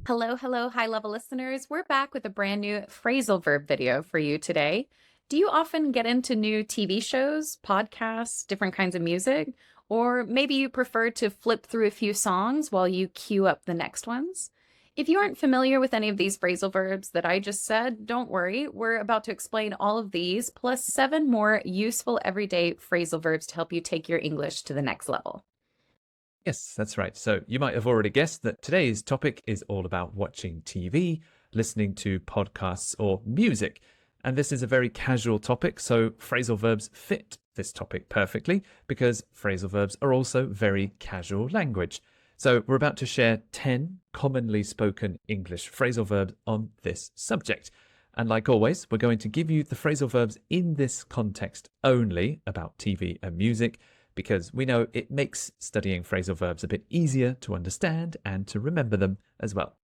Hello, hello, high level listeners. We're back with a brand new phrasal verb video for you today. Do you often get into new TV shows, podcasts, different kinds of music? Or maybe you prefer to flip through a few songs while you queue up the next ones? If you aren't familiar with any of these phrasal verbs that I just said, don't worry. We're about to explain all of these, plus 7 more useful everyday phrasal verbs to help you take your English to the next level. Yes, that's right. So you might have already guessed that today's topic is all about watching TV, listening to podcasts, or music. And this is a very casual topic, so phrasal verbs fit this topic perfectly because phrasal verbs are also very casual language. So we're about to share 10 commonly spoken English phrasal verbs on this subject. And like always, we're going to give you the phrasal verbs in this context only about TV and music, because we know it makes studying phrasal verbs a bit easier to understand and to remember them as well.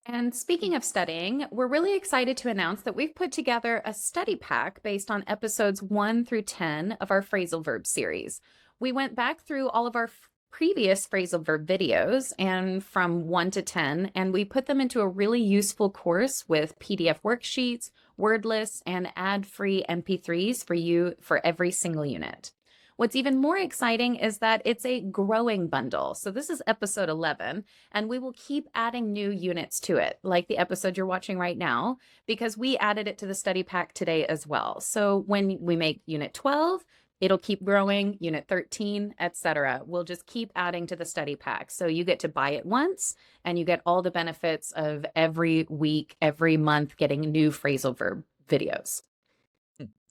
And speaking of studying, we're really excited to announce that we've put together a study pack based on episodes 1 through 10 of our phrasal verb series. We went back through all of our previous phrasal verb videos and from 1 to 10, and we put them into a really useful course with PDF worksheets, word lists, and ad-free MP3s for you for every single unit. What's even more exciting is that it's a growing bundle. So this is episode 11, and we will keep adding new units to it, like the episode you're watching right now, because we added it to the study pack today as well. So when we make unit 12, it'll keep growing, unit 13, etc. We'll just keep adding to the study pack. So you get to buy it once, and you get all the benefits of every week, every month, getting new phrasal verb videos.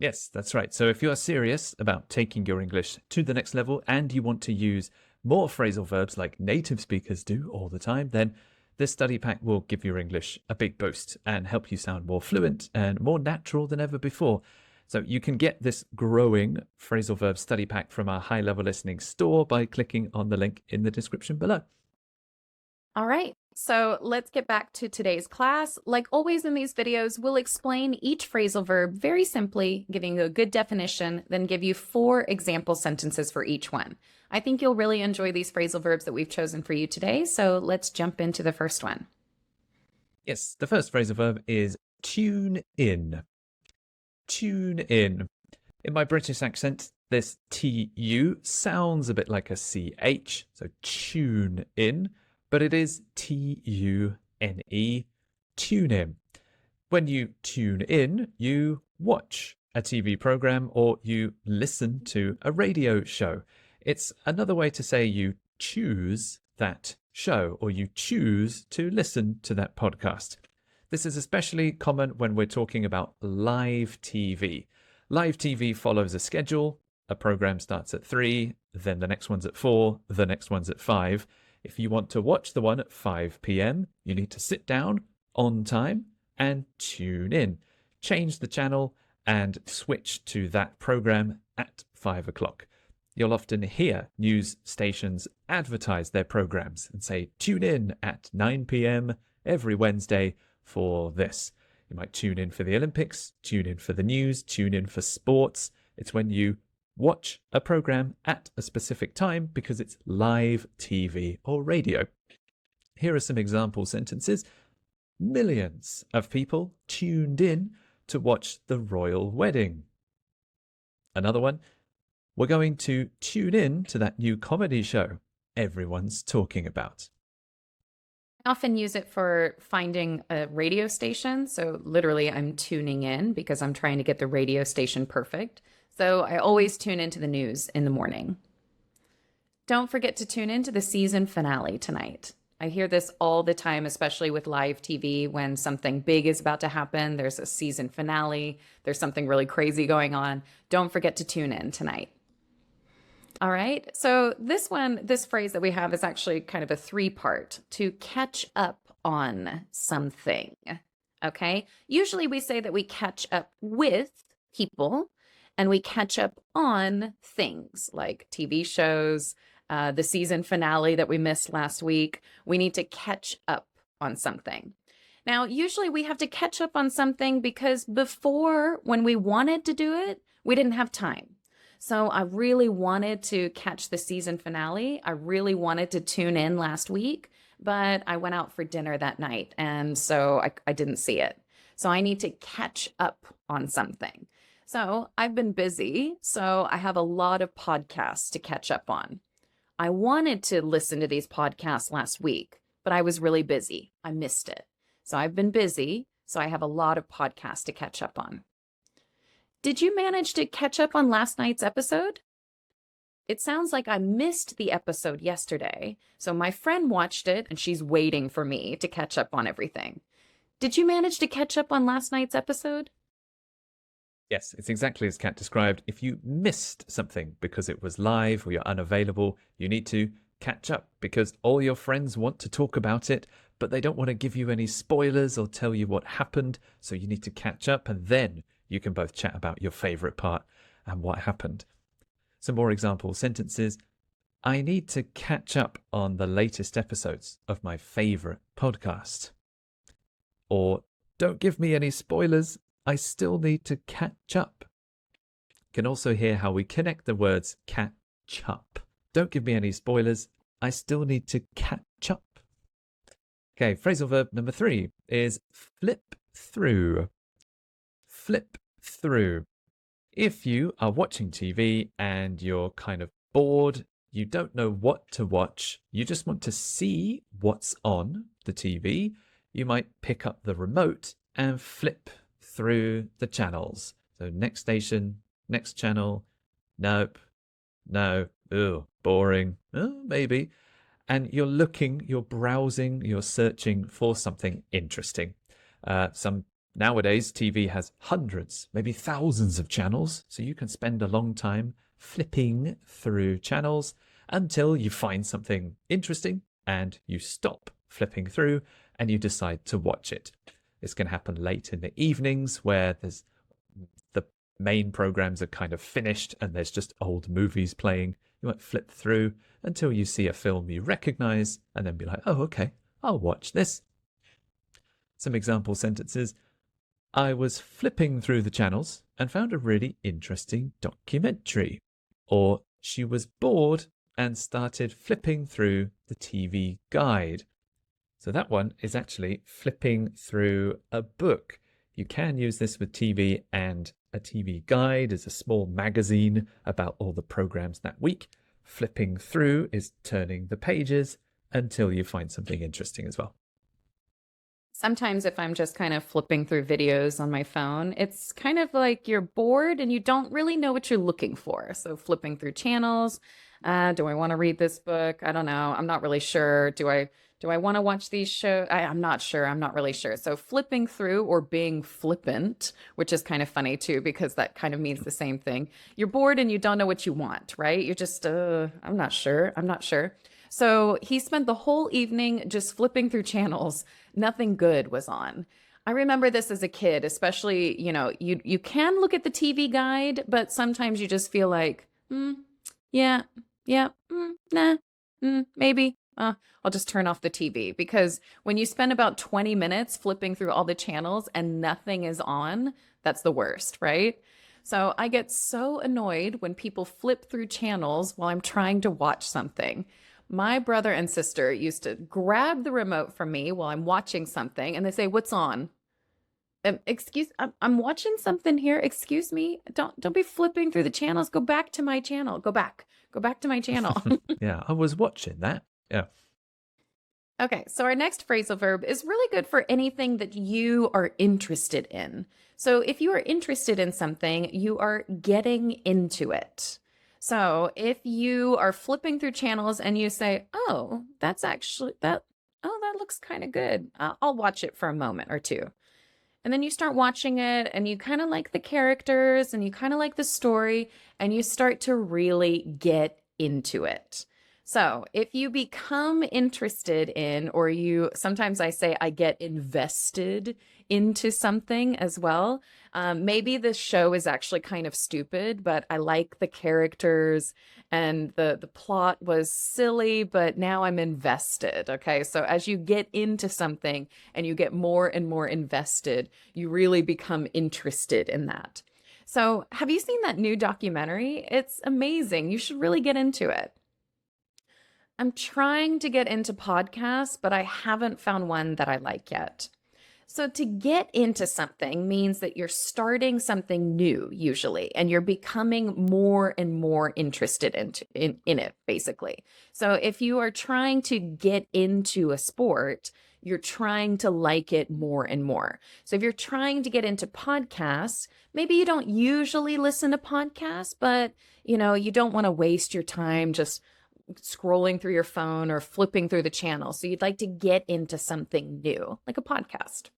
Yes, that's right. So if you are serious about taking your English to the next level and you want to use more phrasal verbs like native speakers do all the time, then this study pack will give your English a big boost and help you sound more fluent and more natural than ever before. So you can get this growing phrasal verb study pack from our high level listening store by clicking on the link in the description below. All right, so let's get back to today's class. Like always in these videos, we'll explain each phrasal verb very simply, giving you a good definition, then give you 4 example sentences for each one. I think you'll really enjoy these phrasal verbs that we've chosen for you today, so let's jump into the first one. Yes, the first phrasal verb is tune in. Tune in. In my British accent, this TU sounds a bit like a CH, so tune in, but it is TUNE, tune in. When you tune in, you watch a TV program or you listen to a radio show. It's another way to say you choose that show or you choose to listen to that podcast. This is especially common when we're talking about live TV. Live TV follows a schedule. A program starts at 3, then the next one's at 4, the next one's at 5. If you want to watch the one at 5 p.m., you need to sit down on time and tune in. Change the channel and switch to that program at 5 o'clock. You'll often hear news stations advertise their programs and say, tune in at 9 p.m. every Wednesday for this. You might tune in for the Olympics, tune in for the news, tune in for sports. It's when you watch a program at a specific time because it's live TV or radio. Here are some example sentences. Millions of people tuned in to watch the royal wedding. Another one. We're going to tune in to that new comedy show everyone's talking about. I often use it for finding a radio station. So literally I'm tuning in because I'm trying to get the radio station perfect. So I always tune into the news in the morning. Don't forget to tune into the season finale tonight. I hear this all the time, especially with live TV when something big is about to happen. There's a season finale. There's something really crazy going on. Don't forget to tune in tonight. All right, so this phrase that we have is actually kind of a 3-part, to catch up on something, okay? Usually we say that we catch up with people and we catch up on things like TV shows, the season finale that we missed last week. We need to catch up on something. Now, usually we have to catch up on something because before, when we wanted to do it, we didn't have time. So I really wanted to catch the season finale. I really wanted to tune in last week, but I went out for dinner that night, and so I didn't see it. So I need to catch up on something. So I've been busy, so I have a lot of podcasts to catch up on. I wanted to listen to these podcasts last week, but I was really busy. I missed it. So I've been busy, so I have a lot of podcasts to catch up on. Did you manage to catch up on last night's episode? It sounds like I missed the episode yesterday, so my friend watched it and she's waiting for me to catch up on everything. Did you manage to catch up on last night's episode? Yes, it's exactly as Kat described. If you missed something because it was live or you're unavailable, you need to catch up because all your friends want to talk about it, but they don't want to give you any spoilers or tell you what happened. So you need to catch up and then you can both chat about your favorite part and what happened. Some more example sentences. I need to catch up on the latest episodes of my favorite podcast. Or don't give me any spoilers. I still need to catch up. You can also hear how we connect the words catch up. Don't give me any spoilers. I still need to catch up. Okay, phrasal verb number 3 is flip through. Flip through. If you are watching TV and you're kind of bored, you don't know what to watch, you just want to see what's on the TV, you might pick up the remote and flip through the channels. So next station, next channel, nope, no, ugh, boring, maybe. And you're looking, you're browsing, you're searching for something interesting. Nowadays, TV has hundreds, maybe thousands of channels, so you can spend a long time flipping through channels until you find something interesting and you stop flipping through and you decide to watch it. This can happen late in the evenings where the main programs are kind of finished and there's just old movies playing. You might flip through until you see a film you recognize and then be like, oh, okay, I'll watch this. Some example sentences. I was flipping through the channels and found a really interesting documentary. Or she was bored and started flipping through the TV guide. So that one is actually flipping through a book. You can use this with TV, and a TV guide is a small magazine about all the programs that week. Flipping through is turning the pages until you find something interesting as well. Sometimes if I'm just kind of flipping through videos on my phone, it's kind of like you're bored and you don't really know what you're looking for. So flipping through channels, do I want to read this book? I don't know. I'm not really sure. Do I want to watch these shows? I'm not sure. I'm not really sure. So flipping through or being flippant, which is kind of funny too, because that kind of means the same thing. You're bored and you don't know what you want, right? You're just, I'm not sure. I'm not sure. So he spent the whole evening just flipping through channels. Nothing good was on. I remember this as a kid, especially, you can look at the TV guide, but sometimes you just feel like, yeah, nah, maybe. I'll just turn off the TV, because when you spend about 20 minutes flipping through all the channels and nothing is on, that's the worst, right? So I get so annoyed when people flip through channels while I'm trying to watch something. My brother and sister used to grab the remote from me while I'm watching something and they say, "What's on?" I'm watching something here. Excuse me. Don't be flipping through the channels. Go back to my channel. Go back to my channel. Yeah, I was watching that. Yeah. Okay, so our next phrasal verb is really good for anything that you are interested in. So if you are interested in something, you are getting into it. So if you are flipping through channels and you say, "Oh, that's actually that looks kind of good. I'll watch it for a moment or two." And then you start watching it and you kind of like the characters and you kind of like the story and you start to really get into it. So if you become interested in, or sometimes I say I get invested into something as well. Maybe this show is actually kind of stupid, but I like the characters and the plot was silly, but now I'm invested. Okay. So as you get into something and you get more and more invested, you really become interested in that. So have you seen that new documentary? It's amazing. You should really get into it. I'm trying to get into podcasts, but I haven't found one that I like yet. So to get into something means that you're starting something new usually, and you're becoming more and more interested in it, basically. So if you are trying to get into a sport, you're trying to like it more and more. So if you're trying to get into podcasts, maybe you don't usually listen to podcasts, but you don't want to waste your time just scrolling through your phone or flipping through the channel. So you'd like to get into something new, like a podcast.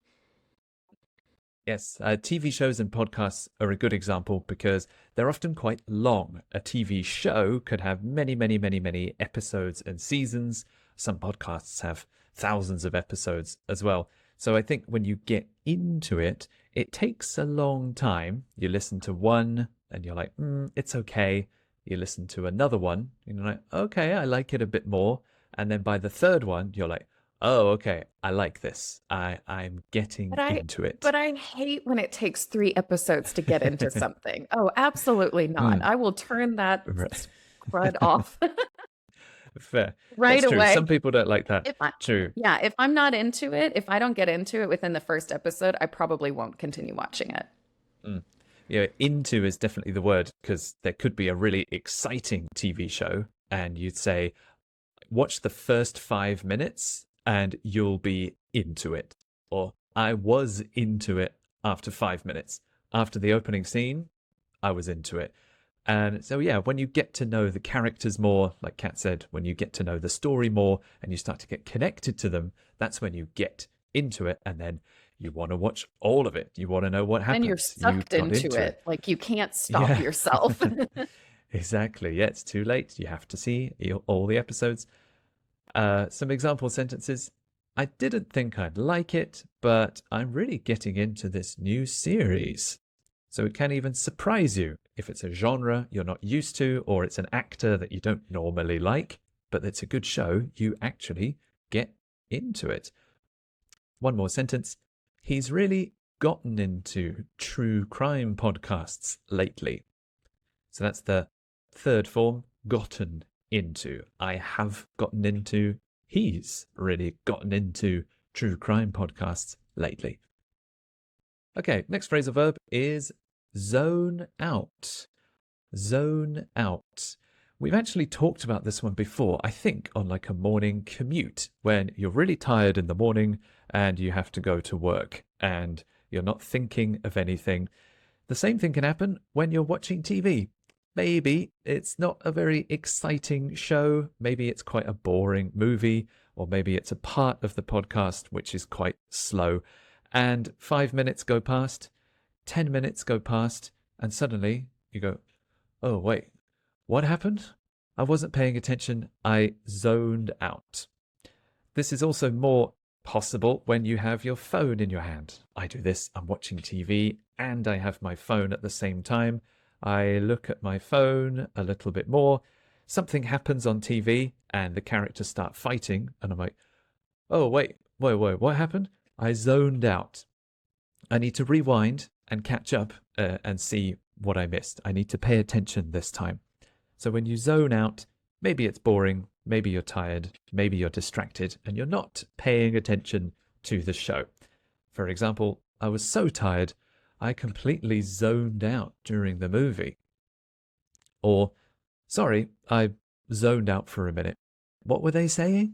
Yes, TV shows and podcasts are a good example because they're often quite long. A TV show could have many, many, many, many episodes and seasons. Some podcasts have thousands of episodes as well. So I think when you get into it, it takes a long time. You listen to one and you're like, it's okay. You listen to another one and you're like, okay, I like it a bit more. And then by the third one, you're like, oh, okay, I like this. I'm getting into it. But I hate when it takes 3 episodes to get into something. Oh, absolutely not. I will turn that Right. crud off Fair. right That's true. away. Some people don't like that. True. Yeah, if I'm not into it, if I don't get into it within the first episode, I probably won't continue watching it. Yeah, into is definitely the word because there could be a really exciting TV show and you'd say, watch the first 5 minutes and you'll be into it. Or I was into it after 5 minutes. After the opening scene, I was into it. And so, yeah, when you get to know the characters more, like Kat said, when you get to know the story more and you start to get connected to them, that's when you get into it. And then you want to watch all of it. You want to know what happens. Then you're sucked into it. Like you can't stop yourself. Exactly. Yeah, it's too late. You have to see all the episodes. Some example sentences. I didn't think I'd like it, but I'm really getting into this new series. So it can even surprise you if it's a genre you're not used to, or it's an actor that you don't normally like, but it's a good show, you actually get into it. One more sentence. He's really gotten into true crime podcasts lately. So that's the third form, gotten into. I have gotten into, he's really gotten into true crime podcasts lately. Okay, next phrasal verb is zone out. Zone out. We've actually talked about this one before, I think, on like a morning commute when you're really tired in the morning and you have to go to work and you're not thinking of anything. The same thing can happen when you're watching TV. Maybe it's not a very exciting show. Maybe it's quite a boring movie, or maybe it's a part of the podcast which is quite slow. And 5 minutes go past, 10 minutes go past, and suddenly you go, oh, wait, what happened? I wasn't paying attention. I zoned out. This is also more possible when you have your phone in your hand. I do this. I'm watching TV and I have my phone at the same time. I look at my phone a little bit more. Something happens on TV and the characters start fighting. And I'm like, oh, wait, what happened? I zoned out. I need to rewind and catch up and see what I missed. I need to pay attention this time. So when you zone out, maybe it's boring, maybe you're tired, maybe you're distracted, and you're not paying attention to the show. For example, I was so tired, I completely zoned out during the movie. Or, sorry, I zoned out for a minute. What were they saying?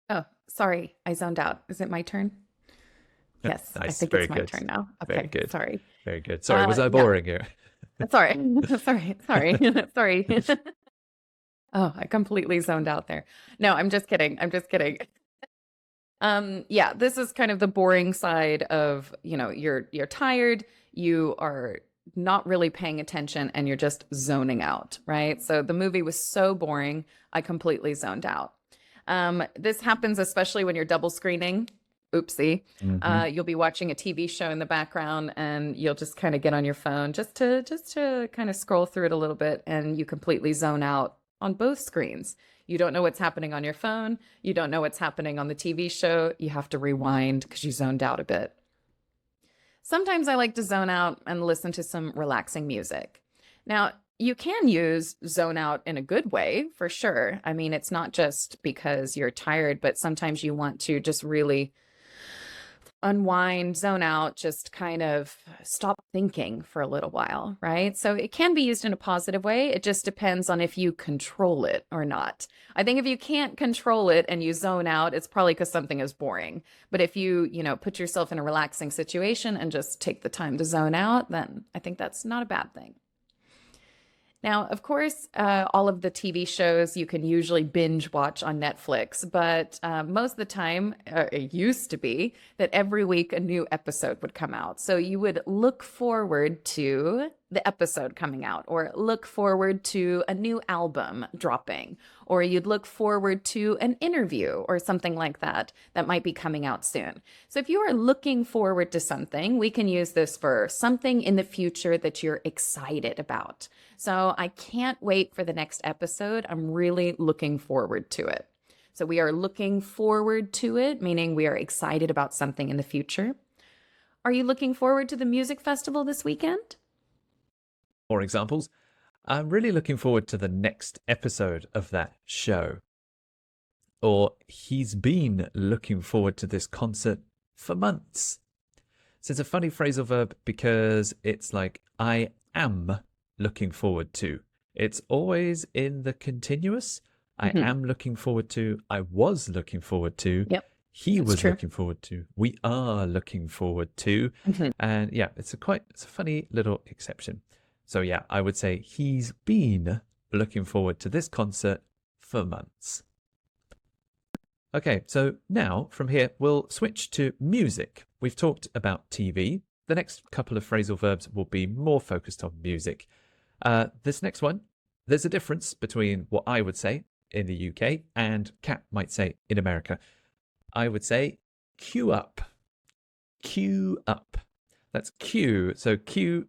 Oh, sorry, I zoned out. Is it my turn? Yes, Nice. I think Very it's my good. turn now. Okay, Very good. sorry. Very good. Sorry, was I boring you? Sorry, sorry. Oh, I completely zoned out there. No, I'm just kidding. Yeah, this is kind of the boring side of, you're tired, you are not really paying attention, and you're just zoning out, right? So the movie was so boring, I completely zoned out. This happens especially when you're double screening. Oopsie. You'll be watching a TV show in the background and you'll just kind of get on your phone just to kind of scroll through it a little bit, and you completely zone out on both screens. You don't know what's happening on your phone. You don't know what's happening on the TV show. You have to rewind because you zoned out a bit. Sometimes I like to zone out and listen to some relaxing music. Now, you can use zone out in a good way for sure. I mean, it's not just because you're tired, but sometimes you want to just really unwind, zone out, just kind of stop thinking for a little while, right? So it can be used in a positive way. It just depends on if you control it or not. I think if you can't control it and you zone out, it's probably because something is boring. But if you put yourself in a relaxing situation and just take the time to zone out, then I think that's not a bad thing. Now, of course, all of the TV shows you can usually binge watch on Netflix, but most of the time, it used to be that every week a new episode would come out. So you would look forward to the episode coming out, or look forward to a new album dropping, or you'd look forward to an interview or something like that that might be coming out soon. So if you are looking forward to something, we can use this for something in the future that you're excited about. So I can't wait for the next episode. I'm really looking forward to it. So we are looking forward to it, meaning we are excited about something in the future. Are you looking forward to the music festival this weekend? More examples. I'm really looking forward to the next episode of that show. Or he's been looking forward to this concert for months. So it's a funny phrasal verb because it's like I am looking forward to. It's always in the continuous. I am looking forward to. I was looking forward to. Yep. He That's was true. looking forward to. We are looking forward to. And yeah, it's a funny little exception. So yeah, I would say he's been looking forward to this concert for months. Okay, so now from here, we'll switch to music. We've talked about TV. The next couple of phrasal verbs will be more focused on music. This next one, there's a difference between what I would say in the UK and Kat might say in America. I would say cue up. Cue up. That's cue. So Q-U-E-U-E,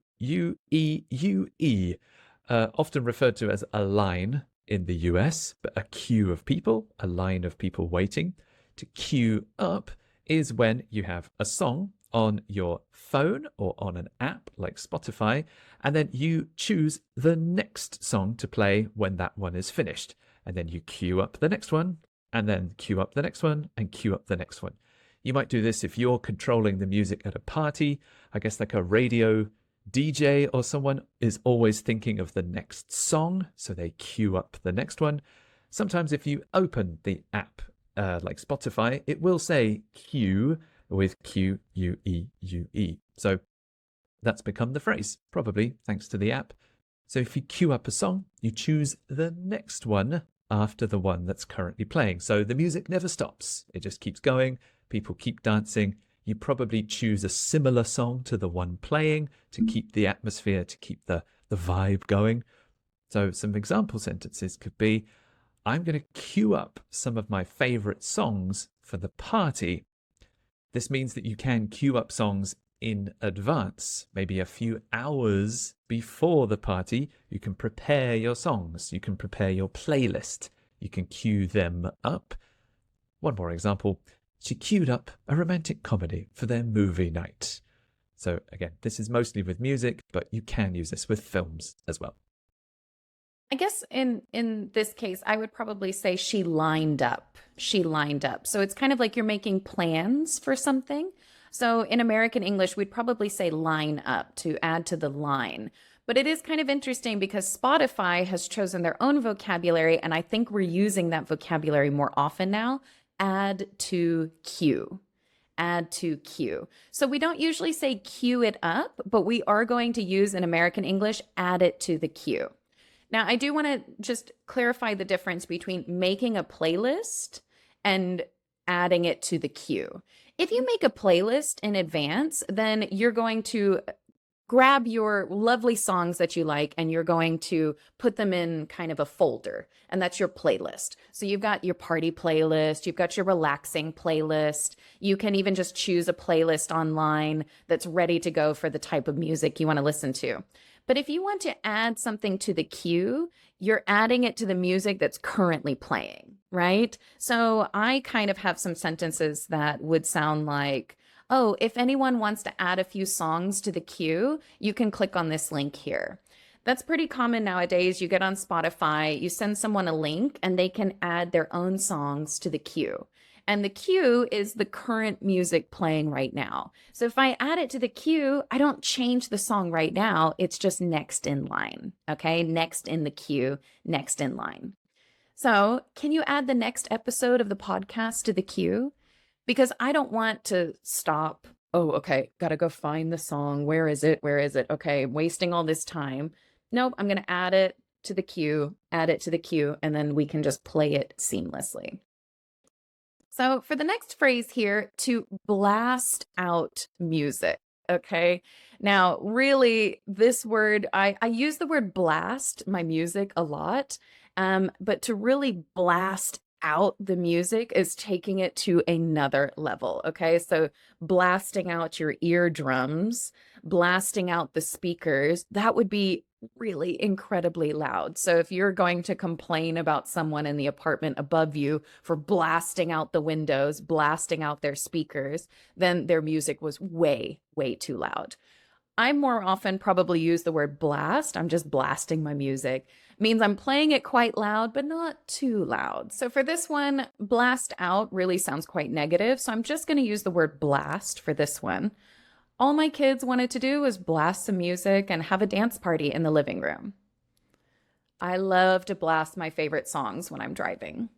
often referred to as a line in the US, but a queue of people, a line of people waiting. To queue up is when you have a song on your phone or on an app like Spotify, and then you choose the next song to play when that one is finished. And then you queue up the next one, and then queue up the next one, and queue up the next one. You might do this if you're controlling the music at a party. I guess like a radio DJ or someone is always thinking of the next song, so they queue up the next one. Sometimes if you open the app like Spotify, it will say queue with Q-U-E-U-E. So that's become the phrase, probably thanks to the app. So if you queue up a song, you choose the next one after the one that's currently playing. So the music never stops. It just keeps going. People keep dancing. You probably choose a similar song to the one playing to keep the atmosphere, to keep the vibe going. So some example sentences could be, I'm going to queue up some of my favorite songs for the party. This means that you can queue up songs in advance, maybe a few hours before the party. You can prepare your songs. You can prepare your playlist. You can queue them up. One more example. She queued up a romantic comedy for their movie night. So again, this is mostly with music, but you can use this with films as well. I guess in this case, I would probably say she lined up. She lined up. So it's kind of like you're making plans for something. So in American English, we'd probably say line up to add to the line. But it is kind of interesting because Spotify has chosen their own vocabulary, and I think we're using that vocabulary more often now. Add to queue. Add to queue. So we don't usually say queue it up, but we are going to use in American English, add it to the queue. Now, I do want to just clarify the difference between making a playlist and adding it to the queue. If you make a playlist in advance, then you're going to grab your lovely songs that you like and you're going to put them in kind of a folder, and that's your playlist. So you've got your party playlist, you've got your relaxing playlist. You can even just choose a playlist online that's ready to go for the type of music you want to listen to. But if you want to add something to the queue, you're adding it to the music that's currently playing, right? So I kind of have some sentences that would sound like, oh, if anyone wants to add a few songs to the queue, you can click on this link here. That's pretty common nowadays. You get on Spotify, you send someone a link, and they can add their own songs to the queue. And the queue is the current music playing right now. So if I add it to the queue, I don't change the song right now. It's just next in line. Okay. Next in the queue, next in line. So can you add the next episode of the podcast to the queue? Because I don't want to stop. Oh, okay. Got to go find the song. Where is it? Where is it? Okay. Wasting all this time. Nope. I'm going to add it to the queue, add it to the queue, and then we can just play it seamlessly. So for the next phrase here, to blast out music. Okay. Now, really, this word, I use the word blast my music a lot, but to really blast out the music is taking it to another level. Okay. So blasting out your eardrums, blasting out the speakers, that would be really incredibly loud. So if you're going to complain about someone in the apartment above you for blasting out the windows, blasting out their speakers, then their music was way, way too loud. I more often probably use the word blast. I'm just blasting my music. It means I'm playing it quite loud, but not too loud. So for this one, blast out really sounds quite negative. So I'm just going to use the word blast for this one. All my kids wanted to do was blast some music and have a dance party in the living room. I love to blast my favorite songs when I'm driving.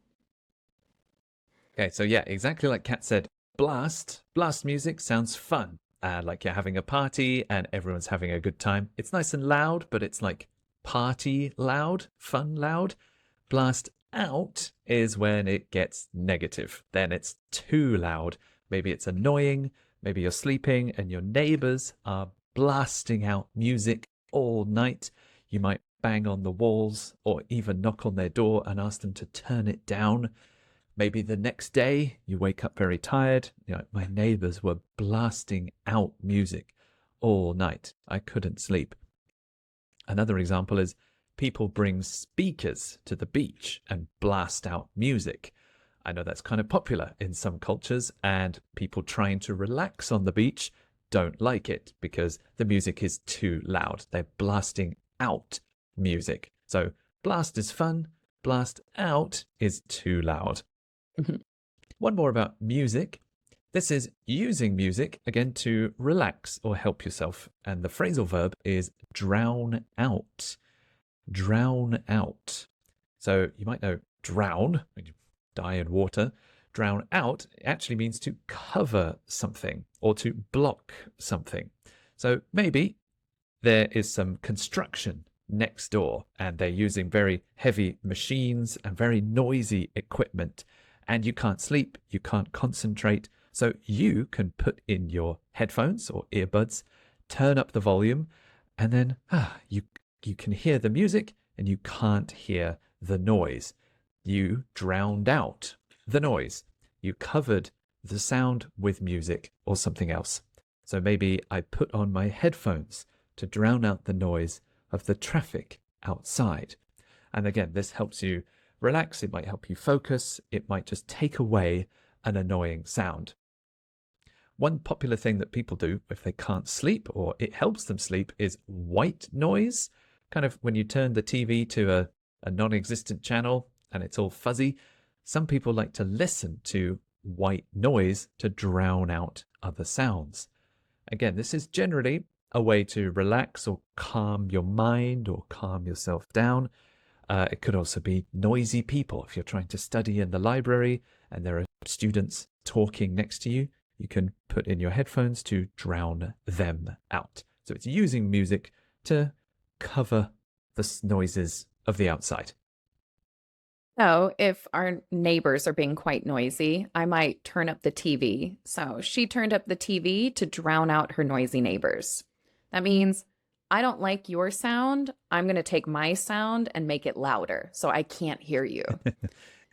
Okay, so yeah, exactly like Kat said, blast music sounds fun. Like you're having a party and everyone's having a good time. It's nice and loud, but it's like party loud, fun loud. Blast out is when it gets negative. Then it's too loud. Maybe it's annoying. Maybe you're sleeping and your neighbors are blasting out music all night. You might bang on the walls or even knock on their door and ask them to turn it down. Maybe the next day you wake up very tired. My neighbors were blasting out music all night. I couldn't sleep. Another example is people bring speakers to the beach and blast out music. I know that's kind of popular in some cultures, and people trying to relax on the beach don't like it because the music is too loud. They're blasting out music. So blast is fun, blast out is too loud. One more about music. This is using music, again, to relax or help yourself. And the phrasal verb is drown out. Drown out. So you might know drown, when you die in water. Drown out actually means to cover something or to block something. So maybe there is some construction next door and they're using very heavy machines and very noisy equipment, and you can't sleep, you can't concentrate. So you can put in your headphones or earbuds, turn up the volume, and then you can hear the music and you can't hear the noise. You drowned out the noise. You covered the sound with music or something else. So maybe I put on my headphones to drown out the noise of the traffic outside. And again, this helps you relax. It might help you focus. It might just take away an annoying sound. One popular thing that people do if they can't sleep or it helps them sleep is white noise. Kind of when you turn the TV to a non-existent channel and it's all fuzzy. Some people like to listen to white noise to drown out other sounds. Again, this is generally a way to relax or calm your mind or calm yourself down. It could also be noisy people. If you're trying to study in the library and there are students talking next to you, you can put in your headphones to drown them out. So it's using music to cover the noises of the outside. So if our neighbors are being quite noisy, I might turn up the TV. So she turned up the TV to drown out her noisy neighbors. That means I don't like your sound. I'm going to take my sound and make it louder so I can't hear you.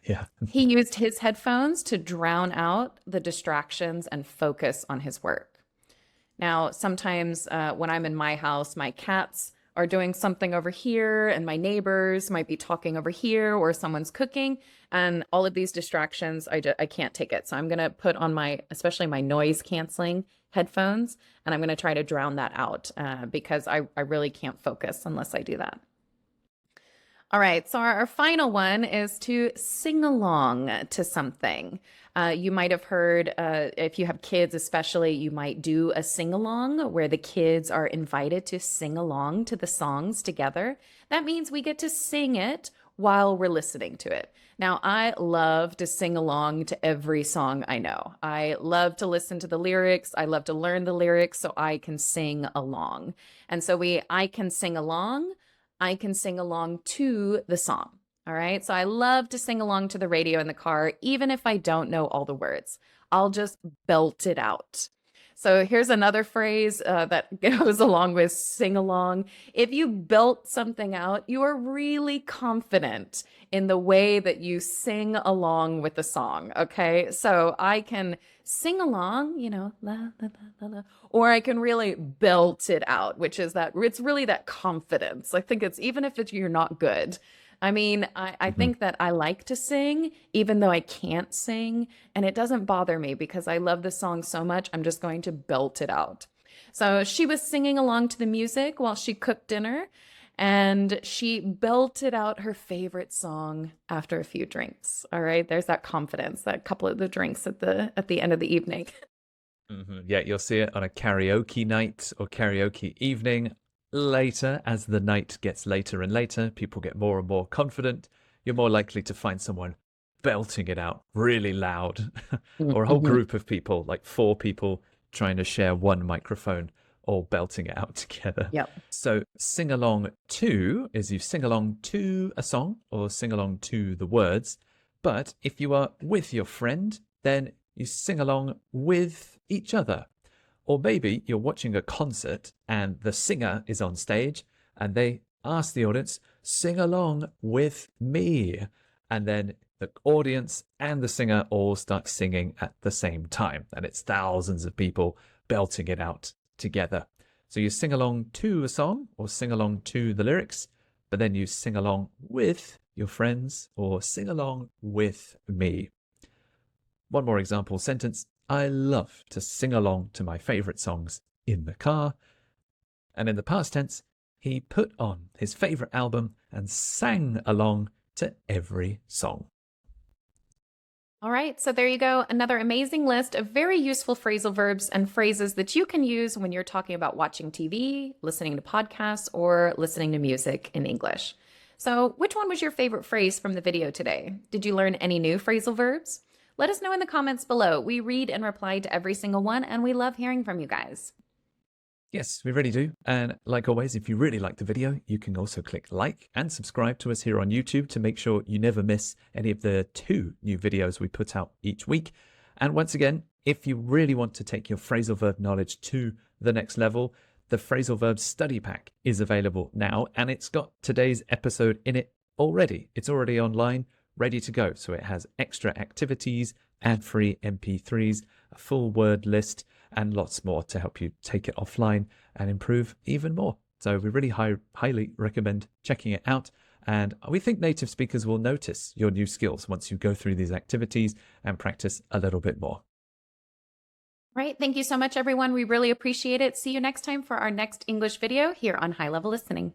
Yeah. He used his headphones to drown out the distractions and focus on his work. Now, sometimes when I'm in my house, my cats are doing something over here and my neighbors might be talking over here or someone's cooking, and all of these distractions, I can't take it. So I'm going to put on especially my noise canceling headphones, and I'm going to try to drown that out because I really can't focus unless I do that. All right, so our final one is to sing along to something. You might have heard, if you have kids especially, you might do a sing along where the kids are invited to sing along to the songs together. That means we get to sing it while we're listening to it. Now, I love to sing along to every song I know. I love to listen to the lyrics. I love to learn the lyrics so I can sing along. And so I can sing along. I can sing along to the song. All right. So I love to sing along to the radio in the car, even if I don't know all the words. I'll just belt it out. So here's another phrase that goes along with sing along. If you belt something out, you are really confident in the way that you sing along with the song. Okay. So I can sing along, la, la, la, la, la, or I can really belt it out, which is that it's really that confidence. I think it's even if you're not good. I mean, I think that I like to sing, even though I can't sing, and it doesn't bother me because I love the song so much. I'm just going to belt it out. So she was singing along to the music while she cooked dinner, and she belted out her favorite song after a few drinks. All right, there's that confidence, that couple of the drinks at the end of the evening. Yeah, you'll see it on a karaoke night or karaoke evening. Later, as the night gets later and later, people get more and more confident. You're more likely to find someone belting it out really loud, or a whole group of people, like 4 people, trying to share one microphone, all belting it out together. Yep. So sing along to is you sing along to a song or sing along to the words. But if you are with your friend, then you sing along with each other. Or maybe you're watching a concert and the singer is on stage and they ask the audience, sing along with me. And then the audience and the singer all start singing at the same time. And it's thousands of people belting it out together. So you sing along to a song or sing along to the lyrics, but then you sing along with your friends or sing along with me. One more example sentence. I love to sing along to my favorite songs in the car. And in the past tense, he put on his favorite album and sang along to every song. All right, so there you go. Another amazing list of very useful phrasal verbs and phrases that you can use when you're talking about watching TV, listening to podcasts, or listening to music in English. So which one was your favorite phrase from the video today? Did you learn any new phrasal verbs? Let us know in the comments below. We read and reply to every single one, and we love hearing from you guys. Yes, we really do. And like always, if you really like the video, you can also click like and subscribe to us here on YouTube to make sure you never miss any of the 2 new videos we put out each week. And once again, if you really want to take your phrasal verb knowledge to the next level, the Phrasal Verb Study Pack is available now, and it's got today's episode in it already. It's already online, ready to go. So it has extra activities, ad-free MP3s, a full word list, and lots more to help you take it offline and improve even more. So we really highly recommend checking it out. And we think native speakers will notice your new skills once you go through these activities and practice a little bit more. Right. Thank you so much, everyone. We really appreciate it. See you next time for our next English video here on High Level Listening.